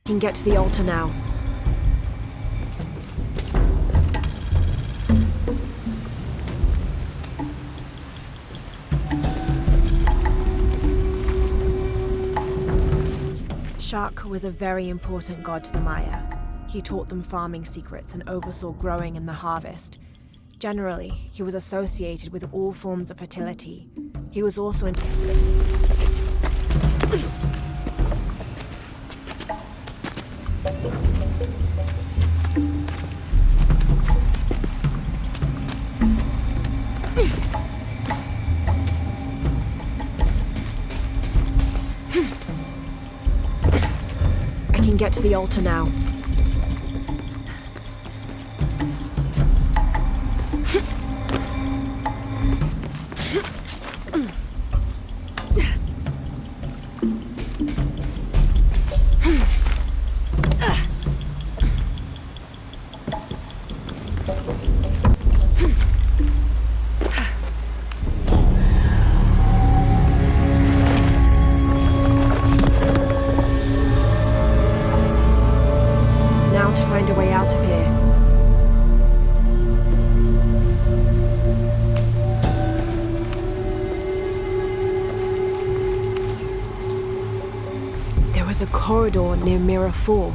Can get to the altar now. Shark was a very important god to the Maya. He taught them farming secrets and oversaw growing and the harvest. Generally, he was associated with all forms of fertility. He was also in... I can get to the altar now. To find a way out of here. There was a corridor near Mirror 4.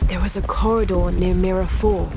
There was a corridor near Mirror 4.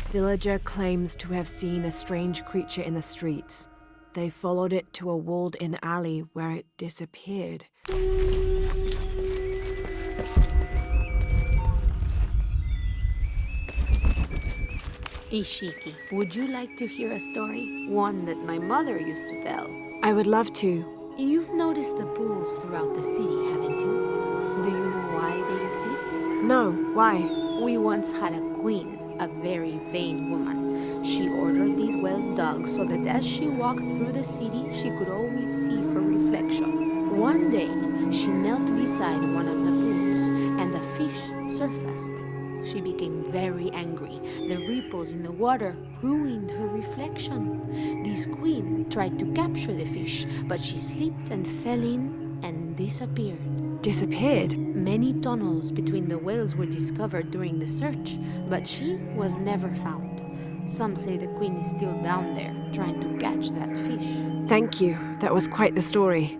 Villager claims to have seen a strange creature in the streets. They followed it to a walled-in alley where it disappeared. Ishiki, would you like to hear a story? One that my mother used to tell. I would love to. You've noticed the pools throughout the city, haven't you? Do you know why they exist? No, why? We once had a queen, a very vain woman. She ordered these wells dug so that as she walked through the city, she could always see her reflection. One day, she knelt beside one of the pools, and a fish surfaced. She became very angry. The ripples in the water ruined her reflection. This queen tried to capture the fish, but she slipped and fell in and disappeared. Disappeared? Many tunnels between the wells were discovered during the search, but she was never found. Some say the queen is still down there, trying to catch that fish. Thank you. That was quite the story.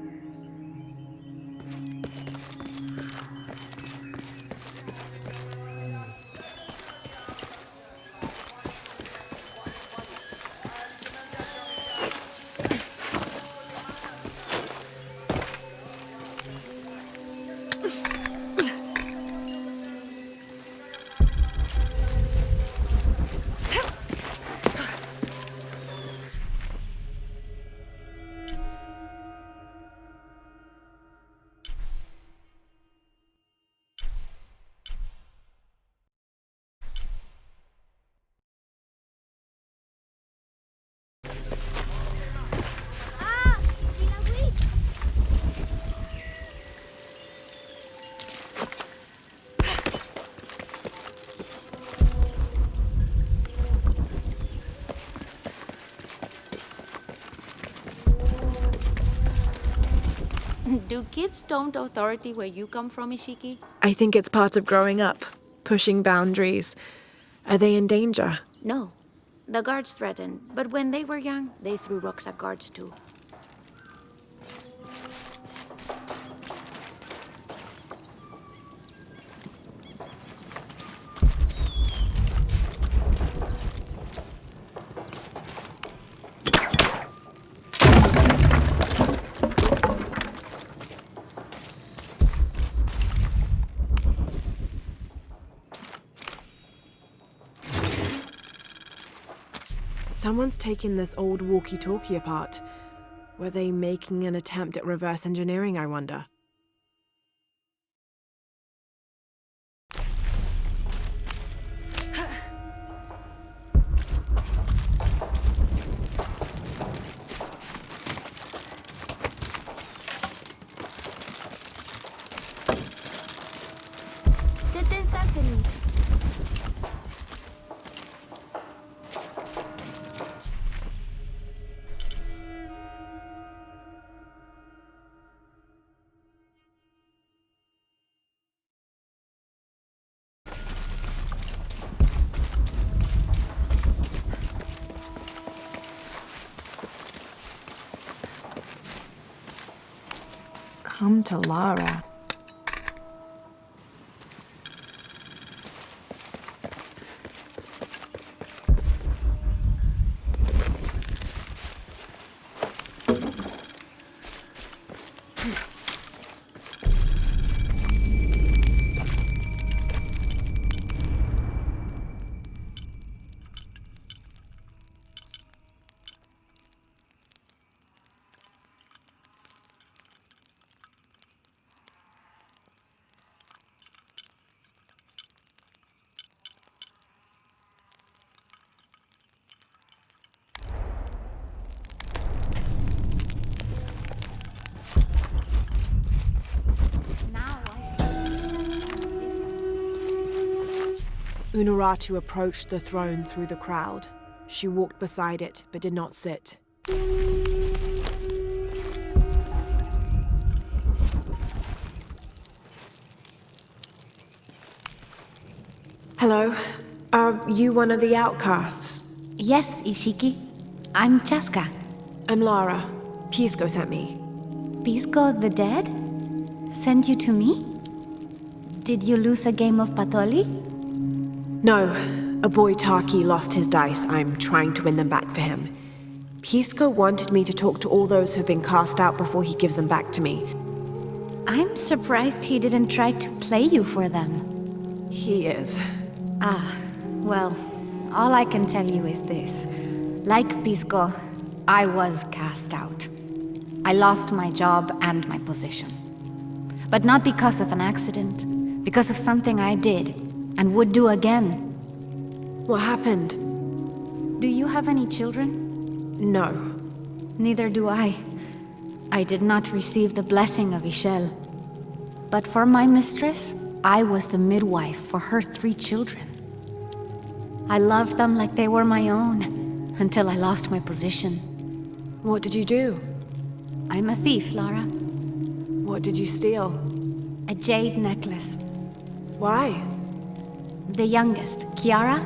Do kids don't authority where you come from, Ishiki? I think it's part of growing up, pushing boundaries. Are they in danger? No. The guards threatened, but when they were young, they threw rocks at guards too. Someone's taken this old walkie-talkie apart. Were they making an attempt at reverse engineering, I wonder? Come to Lara. Unuratu approached the throne through the crowd. She walked beside it, but did not sit. Hello. Are you one of the outcasts? Yes, Ishiki. I'm Chaska. I'm Lara. Pisco sent me. Pisco the dead? Sent you to me? Did you lose a game of Patoli? No. A boy Taki lost his dice. I'm trying to win them back for him. Pisco wanted me to talk to all those who've been cast out before he gives them back to me. I'm surprised he didn't try to play you for them. He is. Well, all I can tell you is this. Like Pisco, I was cast out. I lost my job and my position. But not because of an accident, because of something I did and would do again. What happened? Do you have any children? No. Neither do I. I did not receive the blessing of Ishel. But for my mistress, I was the midwife for her 3 children. I loved them like they were my own, until I lost my position. What did you do? I'm a thief, Lara. What did you steal? A jade necklace. Why? The youngest, Kiara,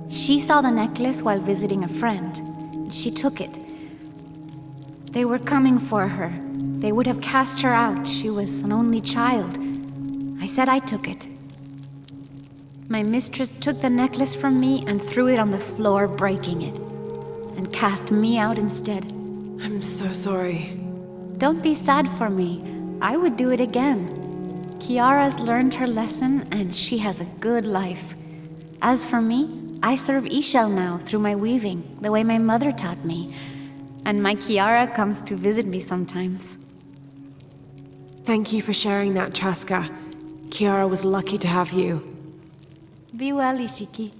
she saw the necklace while visiting a friend. She took it. They were coming for her. They would have cast her out. She was an only child. I said I took it. My mistress took the necklace from me and threw it on the floor, breaking it, and cast me out instead. I'm so sorry. Don't be sad for me. I would do it again. Kiara's learned her lesson, and she has a good life. As for me, I serve Ishel now through my weaving, the way my mother taught me. And my Kiara comes to visit me sometimes. Thank you for sharing that, Chaska. Kiara was lucky to have you. Be well, Ishiki.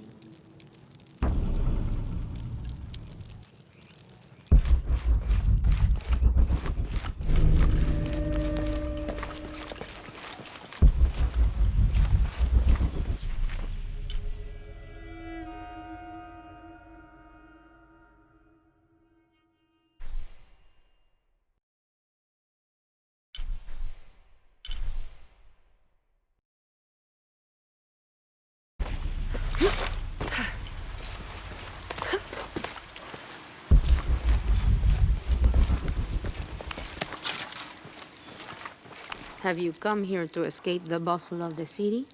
Have you come here to escape the bustle of the city?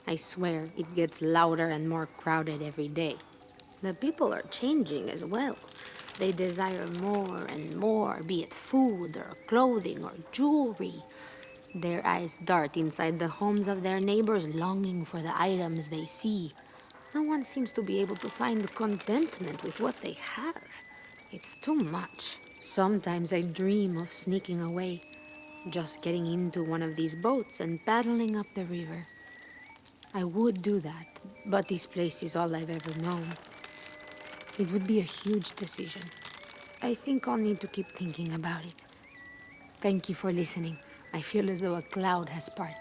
I swear, it gets louder and more crowded every day. The people are changing as well. They desire more and more, be it food or clothing or jewelry. Their eyes dart inside the homes of their neighbors, longing for the items they see. No one seems to be able to find contentment with what they have. It's too much. Sometimes I dream of sneaking away, just getting into one of these boats and paddling up the river. I would do that, but this place is all I've ever known. It would be a huge decision. I think I'll need to keep thinking about it. Thank you for listening. I feel as though a cloud has parted.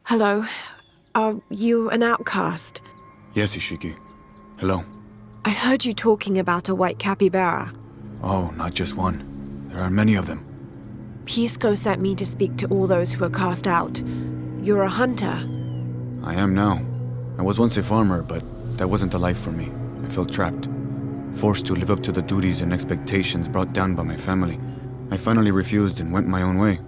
Hello. Are you an outcast? Yes, Ishiki. Hello. I heard you talking about a white capybara. Oh, not just one. There are many of them. Pisco sent me to speak to all those who are cast out. You're a hunter. I am now. I was once a farmer, but that wasn't the life for me. I felt trapped. Forced to live up to the duties and expectations brought down by my family. I finally refused and went my own way.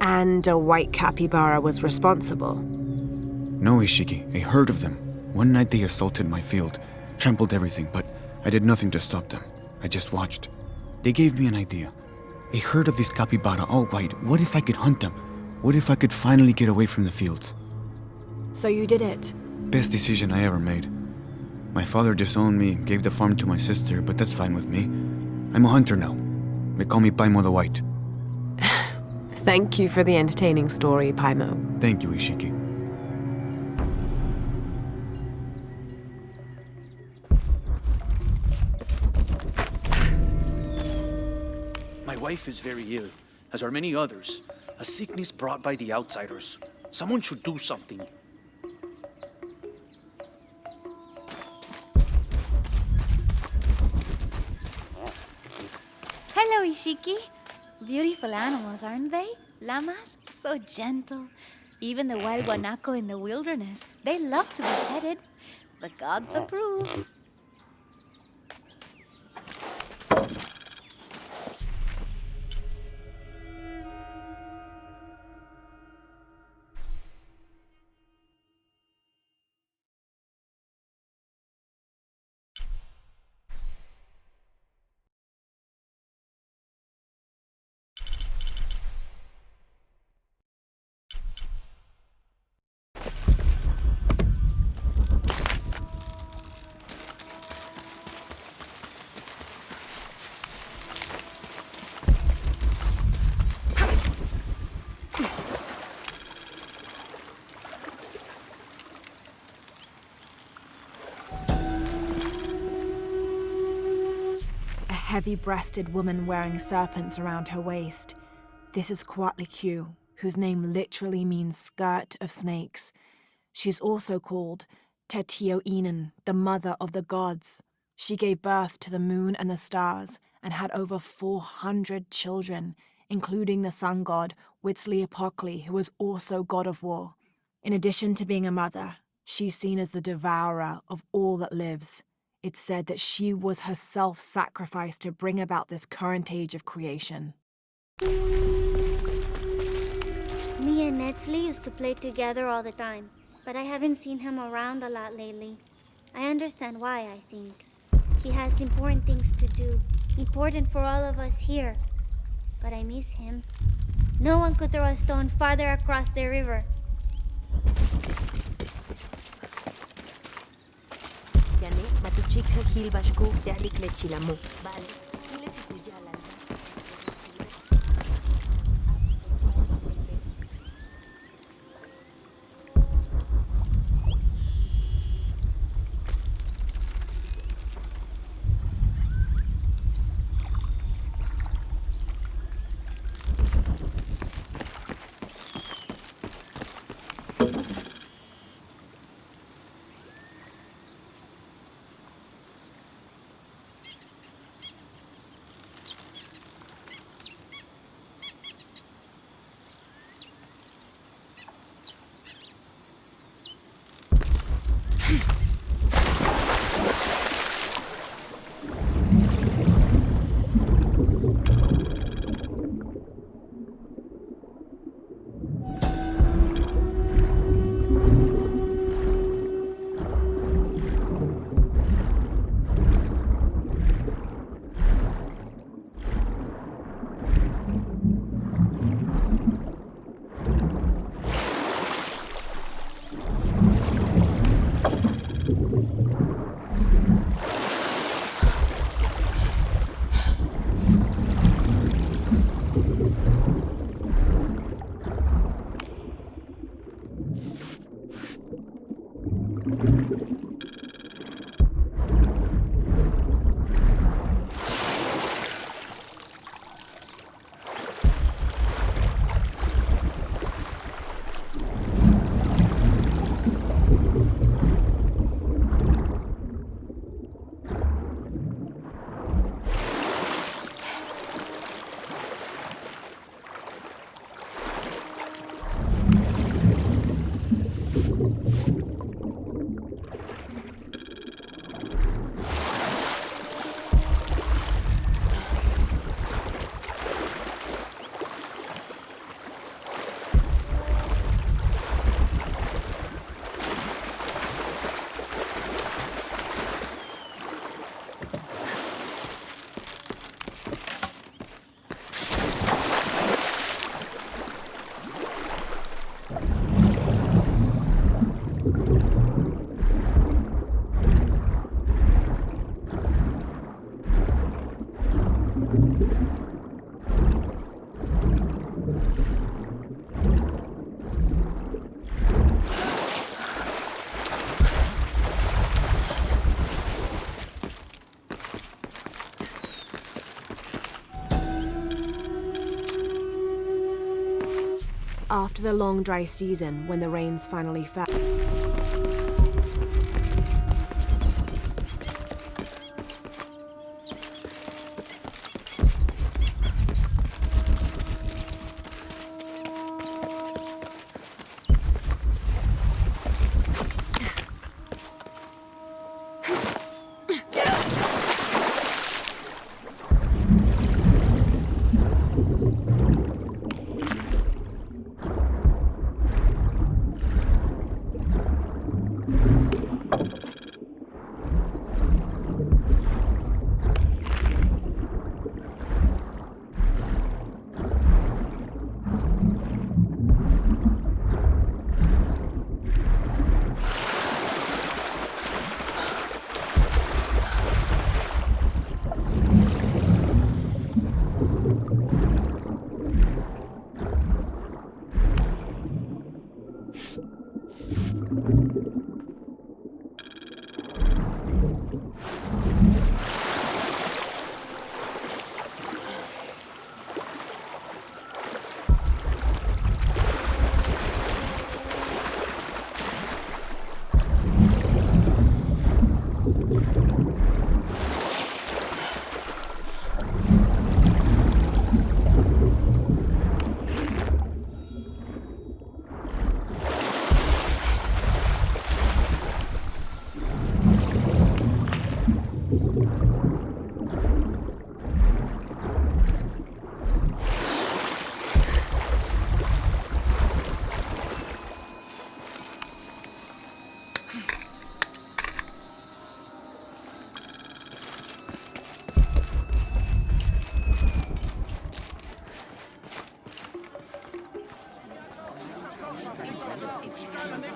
And a white capybara was responsible. No, Ishiki, a herd of them. One night they assaulted my field, trampled everything, but I did nothing to stop them. I just watched. They gave me an idea. A herd of these capybara, all white. What if I could hunt them? What if I could finally get away from the fields? So you did it. Best decision I ever made. My father disowned me, gave the farm to my sister, but that's fine with me. I'm a hunter now. They call me Paimo the White. Thank you for the entertaining story, Paimo. Thank you, Ishiki. My wife is very ill, as are many others. A sickness brought by the outsiders. Someone should do something. Hello, Ishiki. Beautiful animals, aren't they? Llamas, so gentle. Even the wild guanaco in the wilderness, they love to be petted. The gods approve. Heavy-breasted woman wearing serpents around her waist. This is Kuatlikyu, whose name literally means skirt of snakes. She's also called Tetioinen, the mother of the gods. She gave birth to the moon and the stars and had over 400 children, including the sun god Huitzilopochtli, who was also god of war. In addition to being a mother, she's seen as the devourer of all that lives. It's said that she was herself sacrificed to bring about this current age of creation. Me and Netsley used to play together all the time, but I haven't seen him around a lot lately. I understand why, I think. He has important things to do, important for all of us here. But I miss him. No one could throw a stone farther across the river. After the long dry season, when the rains finally fell,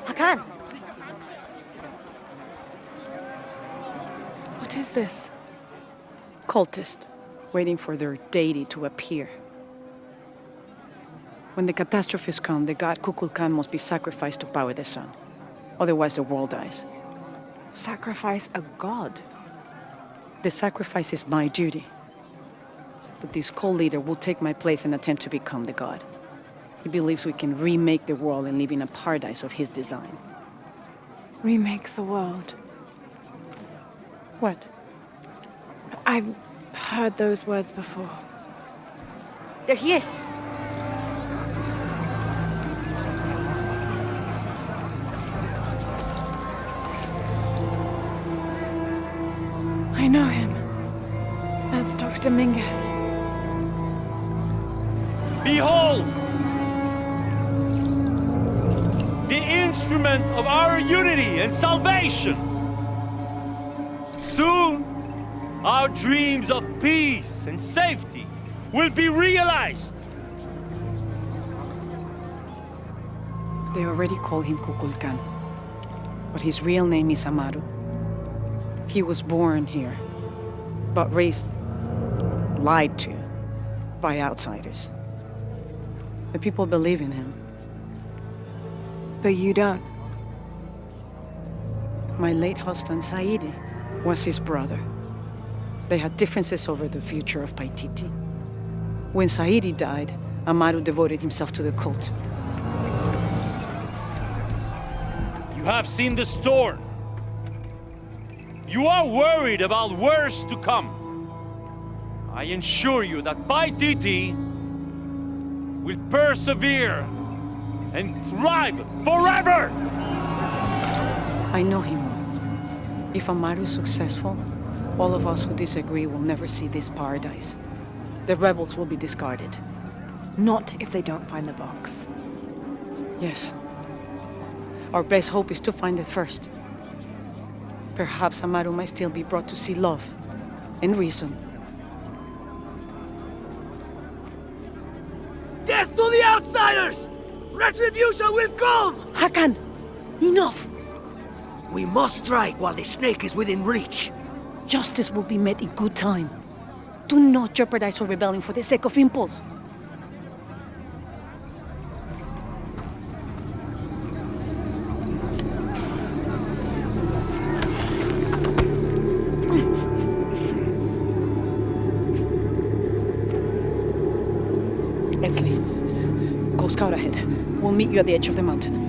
Hakan! what is this? Cultist, waiting for their deity to appear. When the catastrophes come, the god Kukulkan must be sacrificed to power the sun. Otherwise the world dies. Sacrifice a god? The sacrifice is my duty. But this cult leader will take my place and attempt to become the god. He believes we can remake the world and live in a paradise of his design. Remake the world. What? I've heard those words before. There he is! I know him. That's Dr. Dominguez. Behold! The instrument of our unity and salvation! Soon, our dreams of peace and safety will be realized! They already call him Kukulkan, but his real name is Amaru. He was born here, but raised, lied to, by outsiders. The people believe in him. But you don't. My late husband, Saidi, was his brother. They had differences over the future of Paititi. When Saidi died, Amaru devoted himself to the cult. You have seen the storm. You are worried about worse to come. I assure you that Paititi will persevere and thrive forever! I know he will. If Amaru's successful, all of us who disagree will never see this paradise. The rebels will be discarded. Not if they don't find the box. Yes. Our best hope is to find it first. Perhaps Amaru might still be brought to see love and reason. Death to the outsiders! Retribution will come! Hakan! Enough! We must strike while the snake is within reach. Justice will be met in good time. Do not jeopardize our rebellion for the sake of impulse. Ensley, go scout ahead. We'll meet you at the edge of the mountain.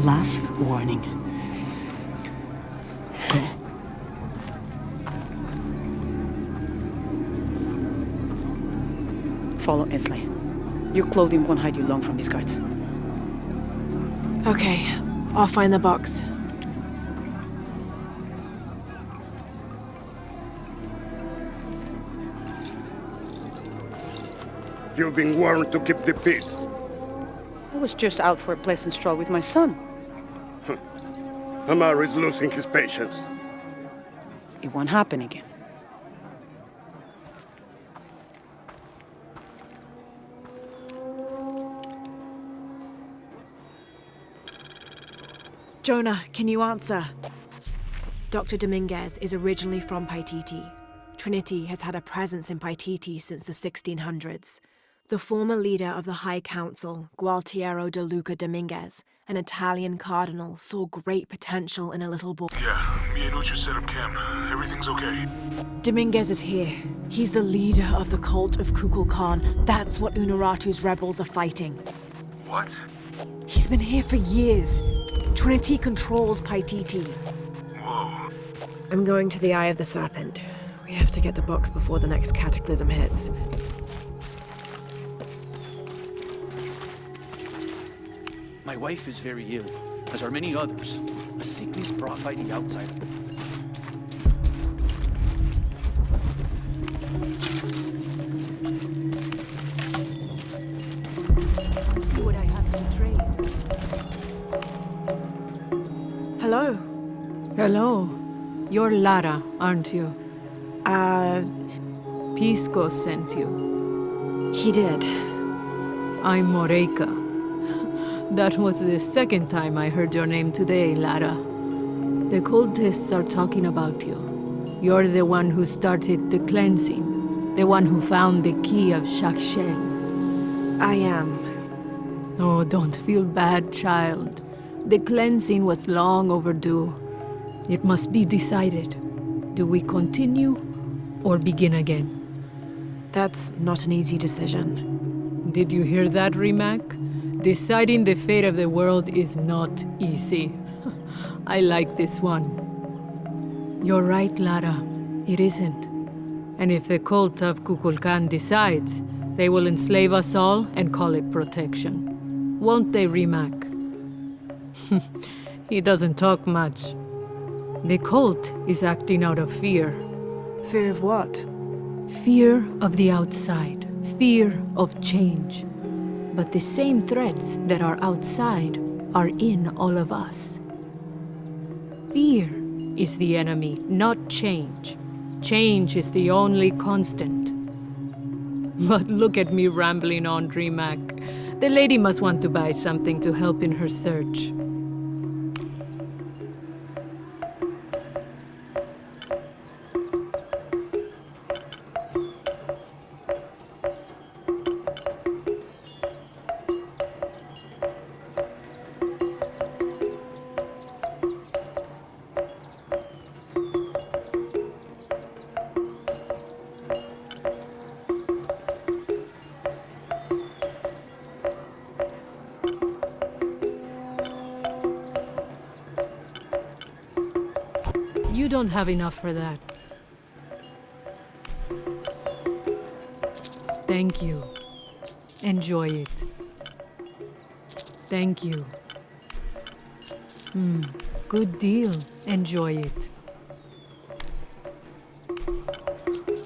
Last warning. Go. Follow Ensley. Your clothing won't hide you long from these guards. Okay, I'll find the box. You've been warned to keep the peace. I was just out for a pleasant stroll with my son. Amaru is losing his patience. It won't happen again. Jonah, can you answer? Dr. Dominguez is originally from Paititi. Trinity has had a presence in Paititi since the 1600s. The former leader of the High Council, Gualtiero de Luca Dominguez, an Italian cardinal, saw great potential in a little boy. Yeah, me and Ucha set up camp. Everything's okay. Dominguez is here. He's the leader of the cult of Kukulkan. That's what Unuratu's rebels are fighting. What? He's been here for years. Trinity controls Paititi. Whoa. I'm going to the Eye of the Serpent. We have to get the box before the next cataclysm hits. My wife is very ill, as are many others. A sickness brought by the outsider. Let's see what I have to trade. Hello? Hello. You're Lara, aren't you? Pisco sent you. He did. I'm Moreika. That was the second time I heard your name today, Lara. The cultists are talking about you. You're the one who started the cleansing. The one who found the key of Shakshel. I am. Oh, don't feel bad, child. The cleansing was long overdue. It must be decided. Do we continue or begin again? That's not an easy decision. Did you hear that, Rimac? Deciding the fate of the world is not easy. I like this one. You're right, Lara. It isn't. And if the cult of Kukulkan decides, they will enslave us all and call it protection. Won't they, Rimac? He doesn't talk much. The cult is acting out of fear. Fear of what? Fear of the outside. Fear of change. But the same threats that are outside are in all of us. Fear is the enemy, not change. Change is the only constant. But look at me rambling on, Rimac. The lady must want to buy something to help in her search. You don't have enough for that. Thank you. Enjoy it. Thank you. Good deal. Enjoy it.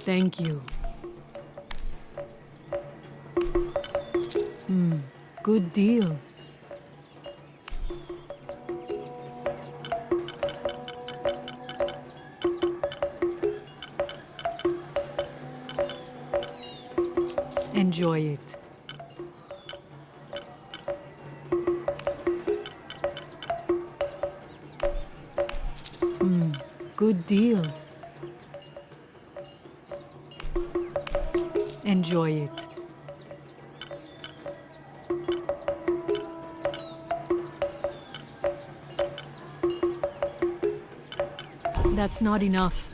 Thank you. Good deal. Enjoy it. Good deal. Enjoy it. That's not enough.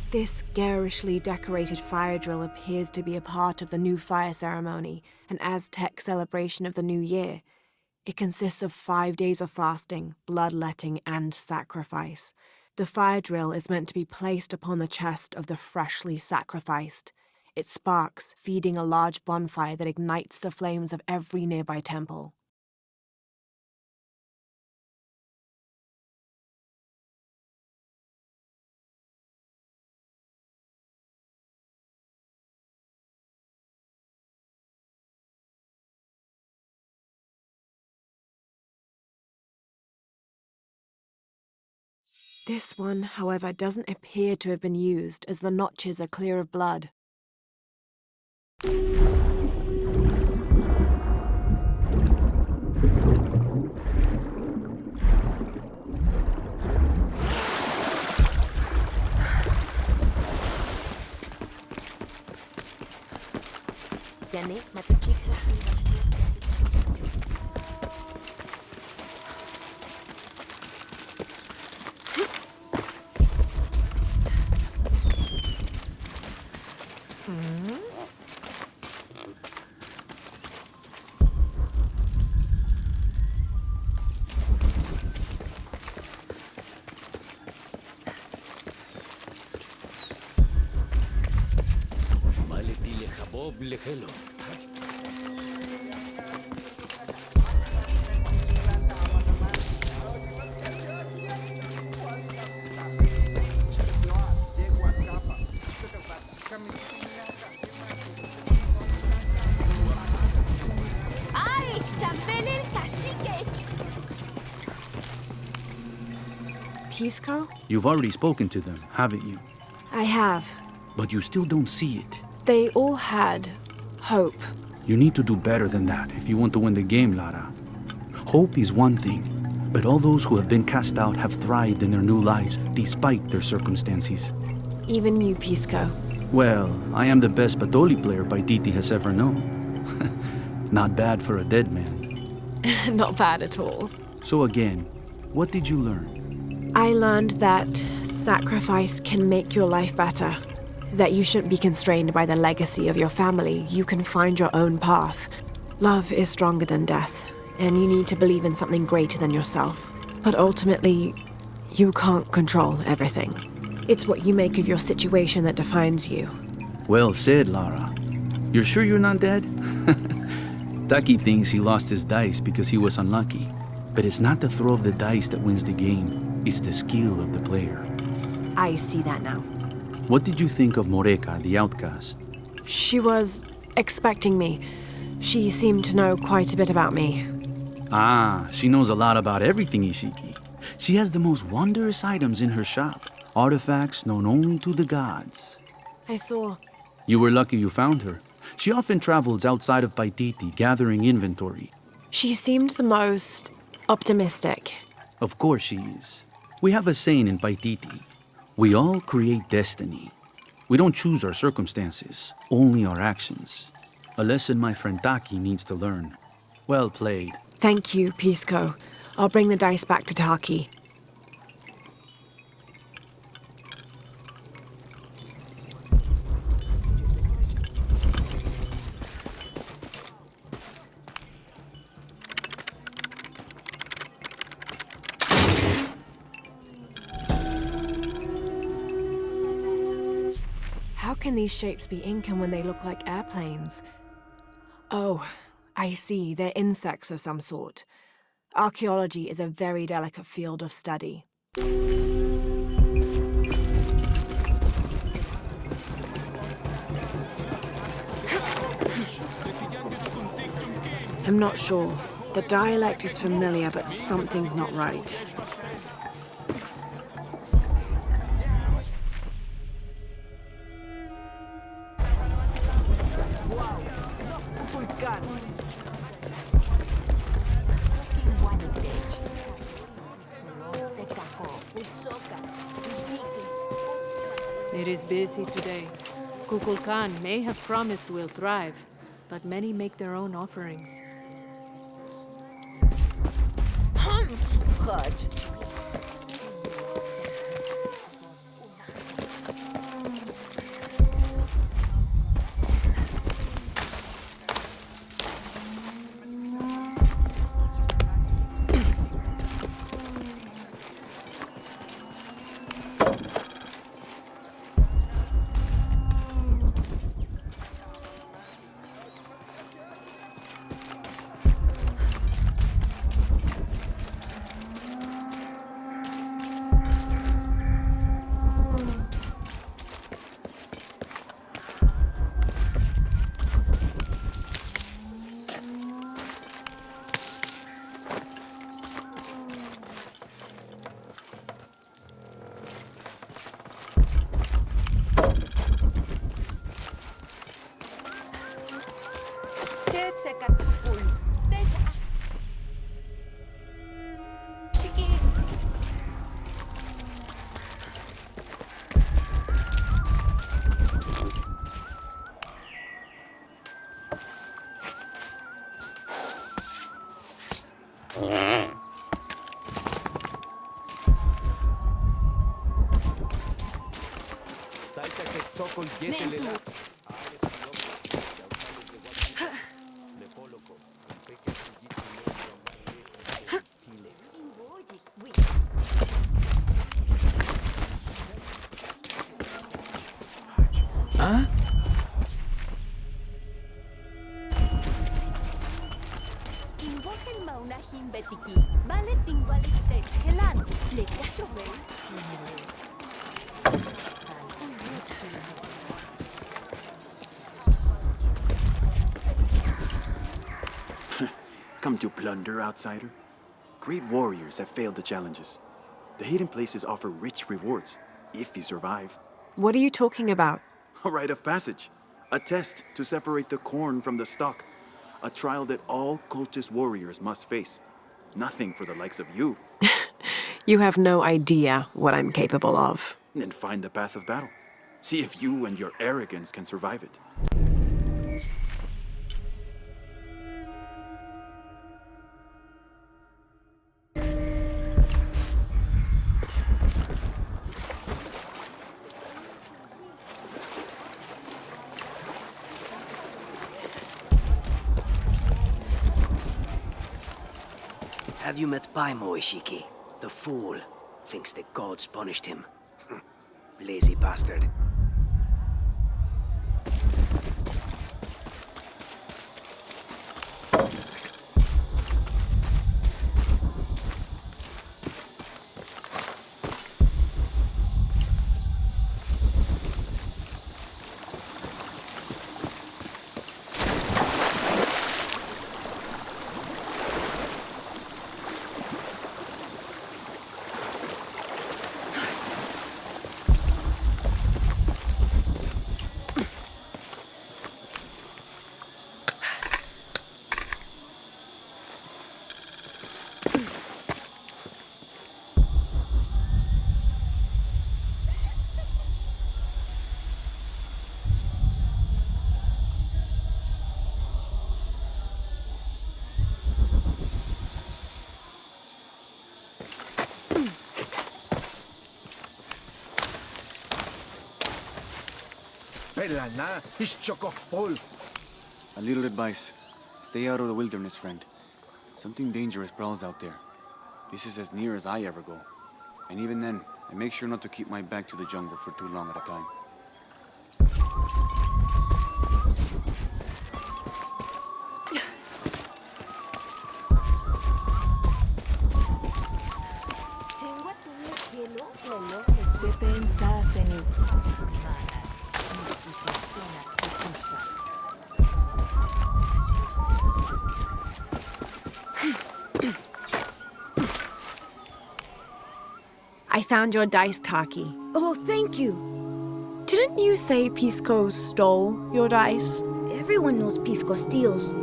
This garishly decorated fire drill appears to be a part of the new fire ceremony, an Aztec celebration of the new year. It consists of 5 days of fasting, bloodletting, and sacrifice. The fire drill is meant to be placed upon the chest of the freshly sacrificed. It sparks, feeding a large bonfire that ignites the flames of every nearby temple. This one, however, doesn't appear to have been used, as the notches are clear of blood. Pisco? You've already spoken to them, haven't you? I have. But you still don't see it. They all had hope. You need to do better than that if you want to win the game, Lara. Hope is one thing, but all those who have been cast out have thrived in their new lives despite their circumstances. Even you, Pisco. Well, I am the best Batoli player Paititi has ever known. Not bad for a dead man. Not bad at all. So again, what did you learn? I learned that sacrifice can make your life better. That you shouldn't be constrained by the legacy of your family. You can find your own path. Love is stronger than death, and you need to believe in something greater than yourself. But ultimately, you can't control everything. It's what you make of your situation that defines you. Well said, Lara. You're sure you're not dead? Taki thinks he lost his dice because he was unlucky. But it's not the throw of the dice that wins the game. It's the skill of the player. I see that now. What did you think of Moreka, the outcast? She was expecting me. She seemed to know quite a bit about me. Ah, she knows a lot about everything, Ishiki. She has the most wondrous items in her shop. Artifacts known only to the gods. I saw. You were lucky you found her. She often travels outside of Paititi, gathering inventory. She seemed the most optimistic. Of course she is. We have a saying in Paititi. We all create destiny. We don't choose our circumstances, only our actions. A lesson my friend Taki needs to learn. Well played. Thank you, Pisco. I'll bring the dice back to Taki. How can these shapes be Incan when they look like airplanes? Oh, I see. They're insects of some sort. Archaeology is a very delicate field of study. I'm not sure. The dialect is familiar, but something's not right. It is busy today. Kukulkan may have promised we'll thrive, but many make their own offerings. Come to plunder, outsider? Great warriors have failed the challenges. The hidden places offer rich rewards, if you survive. What are you talking about? A rite of passage. A test to separate the corn from the stalk. A trial that all cultist warriors must face. Nothing for the likes of you. You have no idea what I'm capable of. Then find the path of battle. See if you and your arrogance can survive it. Have you met Paimo, Ishiki? The fool thinks the gods punished him. Lazy bastard. He's chock-full. A little advice. Stay out of the wilderness, friend. Something dangerous prowls out there. This is as near as I ever go. And even then, I make sure not to keep my back to the jungle for too long at a time. I found your dice, Taki. Oh, thank you. Didn't you say Pisco stole your dice? Everyone knows Pisco steals.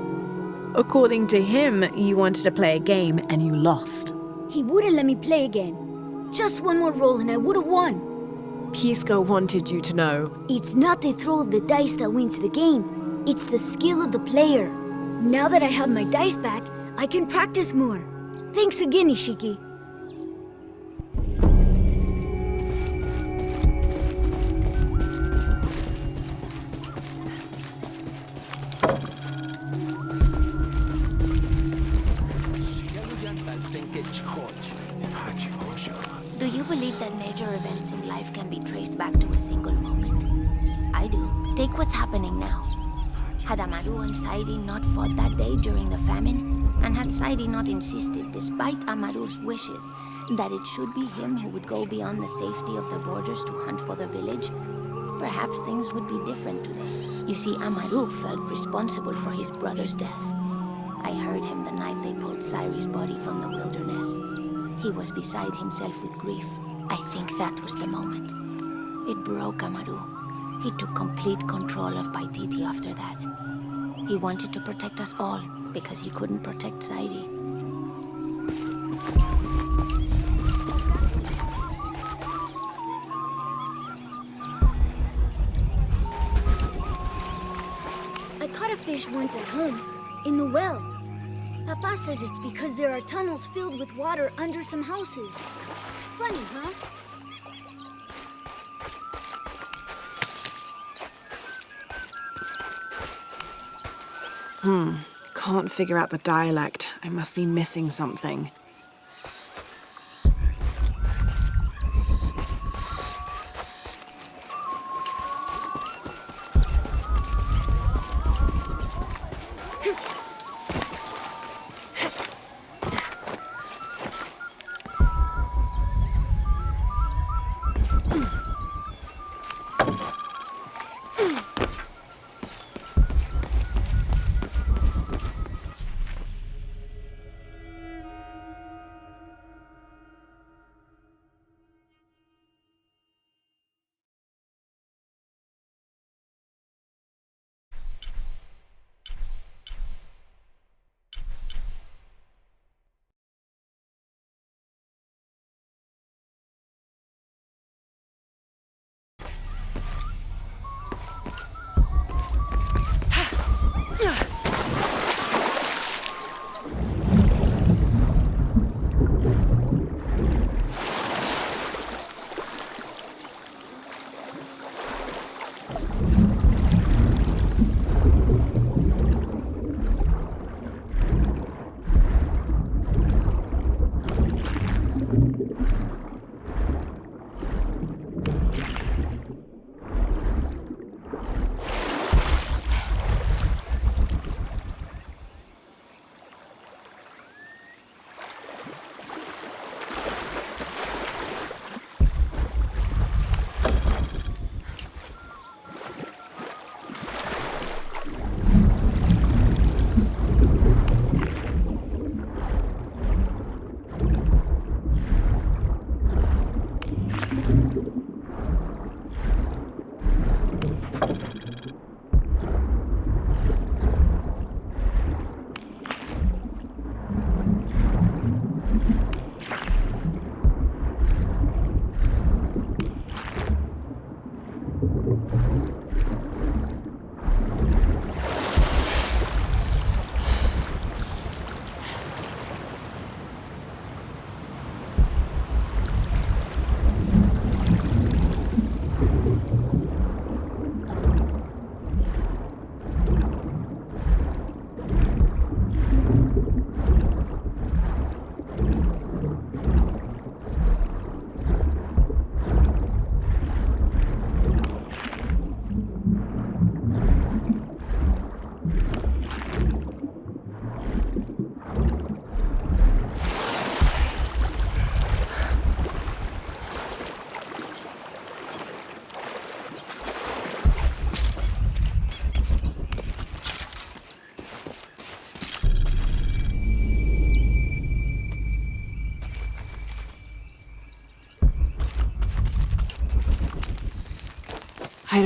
According to him, you wanted to play a game and you lost. He wouldn't let me play again. Just one more roll and I would have won. Pisco wanted you to know. It's not the throw of the dice that wins the game. It's the skill of the player. Now that I have my dice back, I can practice more. Thanks again, Ishiki. Do you believe that major events in life can be traced back to a single moment? I do. Take what's happening now. Had Amaru and Saidi not fought that day during the famine, and had Saidi not insisted, despite Amaru's wishes, that it should be him who would go beyond the safety of the borders to hunt for the village, perhaps things would be different today. You see, Amaru felt responsible for his brother's death. I heard him the night they pulled Sairi's body from the wilderness. He was beside himself with grief. I think that was the moment. It broke Amaru. He took complete control of Paititi after that. He wanted to protect us all because he couldn't protect Sairi. I caught a fish once at home, in the well. Papa says it's because there are tunnels filled with water under some houses. Funny, huh? Can't figure out the dialect. I must be missing something.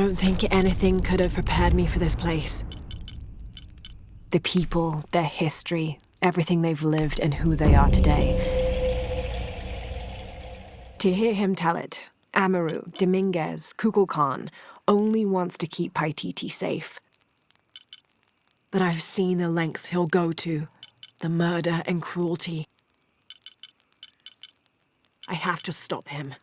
don't think anything could have prepared me for this place. The people, their history, everything they've lived and who they are today. To hear him tell it, Amaru, Dominguez, Kukulkan only wants to keep Paititi safe. But I've seen the lengths he'll go to, the murder and cruelty. I have to stop him.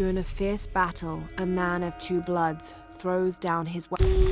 During a fierce battle, a man of two bloods throws down his weapon.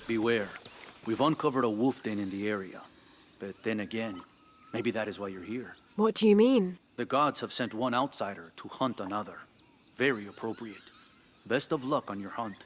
Beware. We've uncovered a wolf den in the area. But then again, maybe that is why you're here. What do you mean? The gods have sent one outsider to hunt another. Very appropriate. Best of luck on your hunt.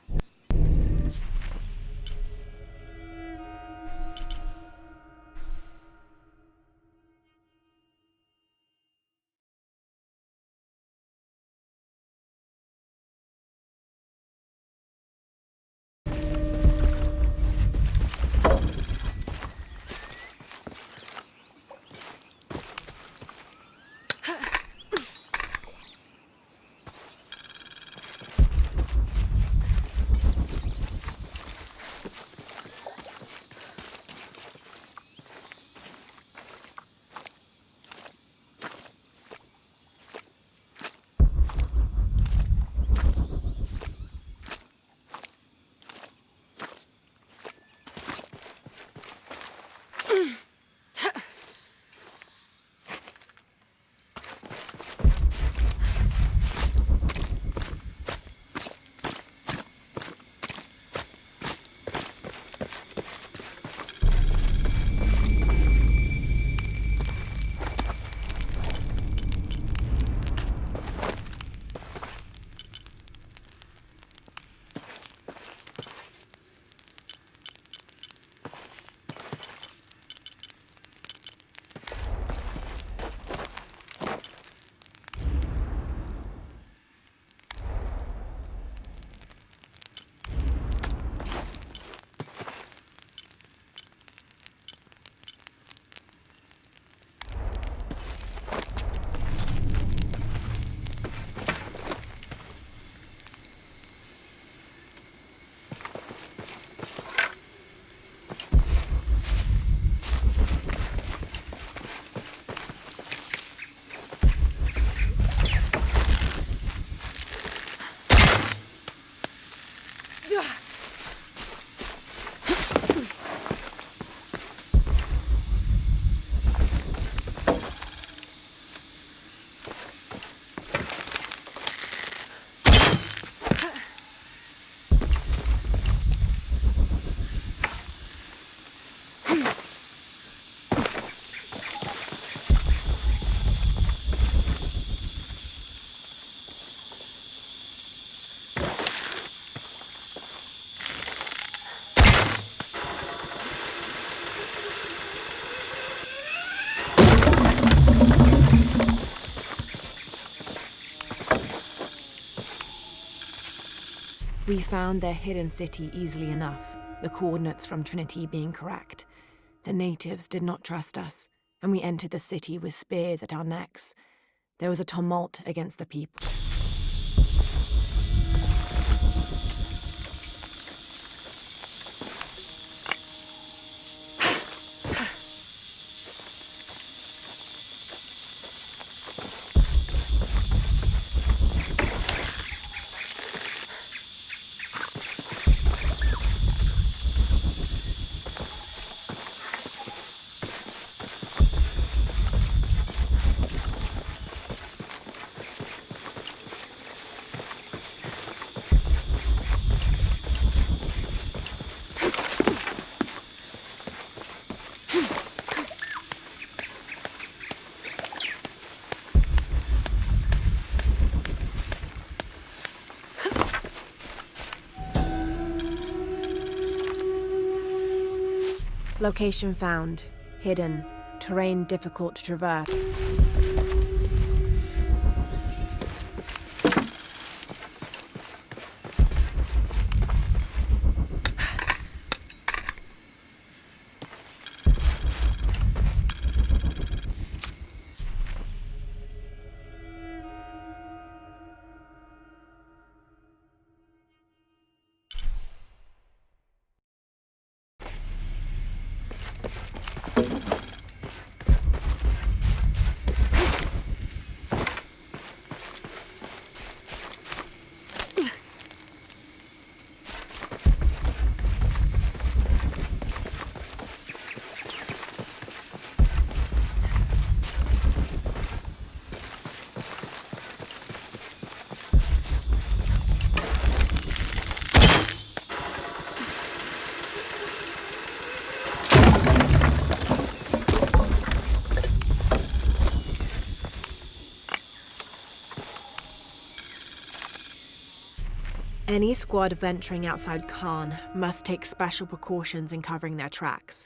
We found their hidden city easily enough, the coordinates from Trinity being correct. The natives did not trust us, and we entered the city with spears at our necks. There was a tumult against the people. Location found. Hidden. Terrain difficult to traverse. Any squad venturing outside Khan must take special precautions in covering their tracks.